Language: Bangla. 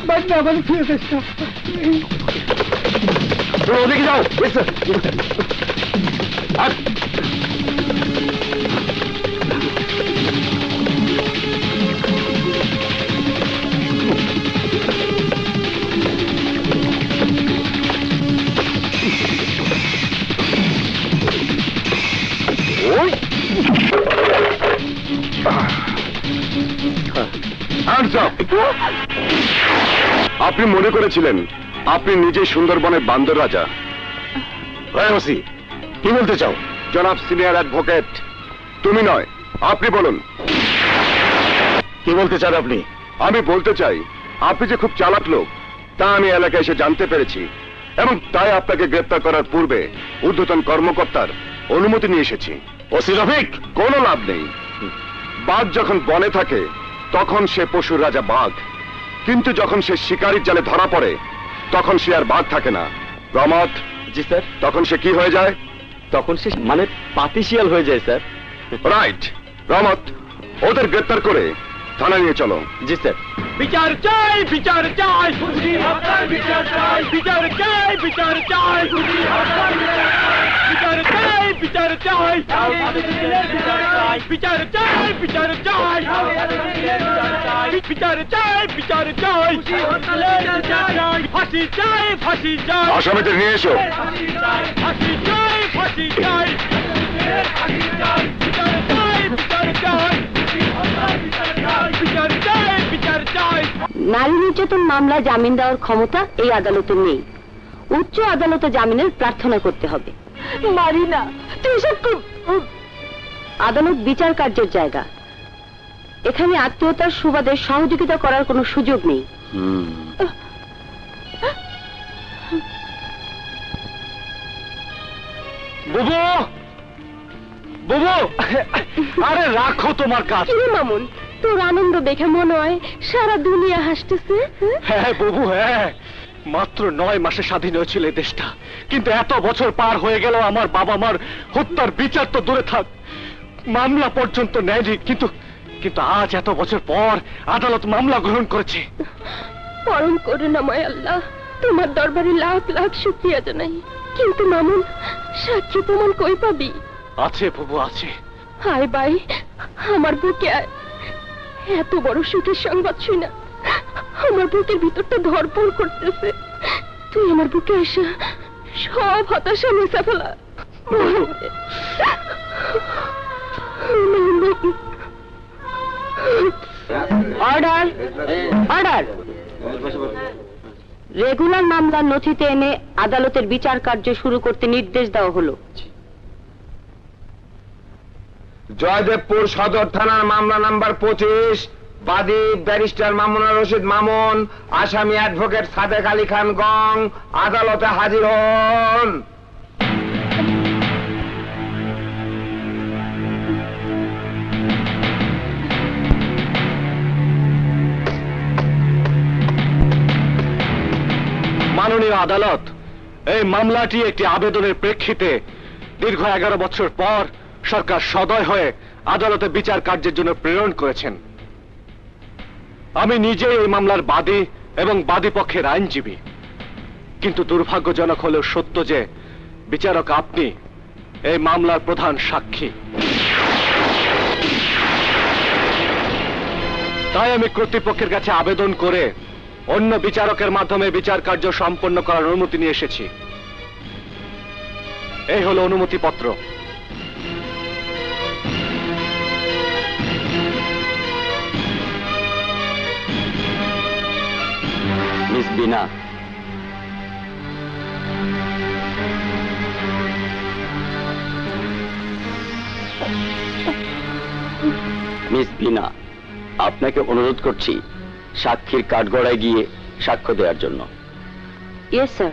বাচ্চা আমার ফিরে দেশ না। ওদিকে যাও। আপনি মনে করেছিলেন আপনি নিজে সুন্দরবনের বান্দর রাজা। কি বলতে চাও? জনাব সিনিয়র অ্যাডভোকেট, তুমি নয়, আপনি বলুন। কি বলতে চান আপনি? আমি বলতে চাই আপনি যে খুব চালাক লোক তা আমি এলাকায় এসে জানতে পেরেছি, এবং তাই আপনাকে গ্রেপ্তার করার পূর্বে ঊর্ধ্বতন কর্মকর্তার অনুমতি নিয়ে এসেছি। ওসি রফিক, কোনো লাভ নেই। বাঘ যখন বনে থাকে তখন সে পশুর রাজা বাঘ, কিন্তু যখন সে শিকারীর জালে ধরা পড়ে তখন সে আর বাঘ থাকে না। রহমত। জি স্যার। তখন সে কি হয়ে যায়? তখন সে মানে পাতিশিয়াল হয়ে যায় স্যার। রাইট। রহমত, ওদের গ্রেপ্তার করে থানা নিয়ে চলো। জি স্যার। বিচার চাই, বিচার চাই, বিচার চাই, বিচার চাই, বিচার চাই, বিচার চাই, বিচার চাই, বিচার চাই, বিচার চাই, বিচার চাই, বিচার চাই, ফাঁসি চাই, ফাঁসি চাই। আসামিদের নিয়ে এসো। ফাঁসি চাই, ফাঁসি চাই, বিচার চাই, বিচার চাই, বিচার চাই, বিচার চাই। নারী নির্যাতন মামলা জামিন দেওয়ার ক্ষমতা এই আদালতে নেই। উচ্চ আদালতে জামিনের প্রার্থনা করতে হবে। মারি না, তুই সব আদালত বিচার কার্যের জায়গা। এখানে আত্মীয়তার সুবাদে সহযোগিতা করার কোনো সুযোগ নেই। বুবু, বুবু, আরে রাখো তোমার কাজ। মামুন, তোর আনন্দ দেখে মনে হয় সারা দুনিয়া হাসতেছে। হ্যাঁ বুবু, হ্যাঁ, মাত্র 9 মাসে স্বাধীন হয়েছিল এই দেশটা, কিন্তু এত বছর পার হয়ে গেল আমার বাবা মার হত্যার বিচার তো দূরে থাক, মামলা পর্যন্ত নেয়নি। কিন্তু কিন্তু আজ এত বছর পর আদালত মামলা গ্রহণ করেছে। পরম করুণাময় আল্লাহ, তোমার দরবারে লাখ লাখ শুকরিয়া জানাই। কিন্তু মামুন, সাক্ষী প্রমাণ কই পাবি? আছে বুবু, আছে। হায় ভাই, আমার বুকে আয়। এত বড় সুখের সংবাদ শুই না আমার বুকের ভিতরটা ধরপড় করতেছে। তুই আমার বুকে এসে সব হতাশা মুছে ফেলা। Order, order. রেগুলার মামলার নথিতে এনে আদালতের বিচার কার্য শুরু করতে নির্দেশ দেওয়া হলো। জয়দেবপুর সদর থানার মামলা নাম্বার 25, বাদী ব্যারিস্টার মামুনুর রশিদ মামুন, আসামি অ্যাডভোকেট সাদেক আলী খান গং আদালতে হাজির হন। মাননীয় আদালত, এই মামলাটি একটি আবেদনের প্রেক্ষিতে দীর্ঘ 11 বছর পর সরকার সদয় হয়ে আদালতে বিচার কার্যের জন্য প্রেরণ করেছেন। আমি নিজেই এই মামলার বাদী এবং বাদী পক্ষের আইনজীবী, কিন্তু দুর্ভাগ্যজনক হলেও সত্য যে বিচারক আপনি এই মামলার প্রধান সাক্ষী। তাই আমি কর্তৃপক্ষের কাছে আবেদন করে অন্য বিচারকের মাধ্যমে বিচার কার্য সম্পন্ন করার অনুমতি নিয়ে এসেছি। এই হলো অনুমতিপত্র। মিস বিনা, মিস বিনা, আপনাকে অনুরোধ করছি সাক্ষীর কাঠগড়ায় গিয়ে সাক্ষ্য দেওয়ার জন্য। Yes sir.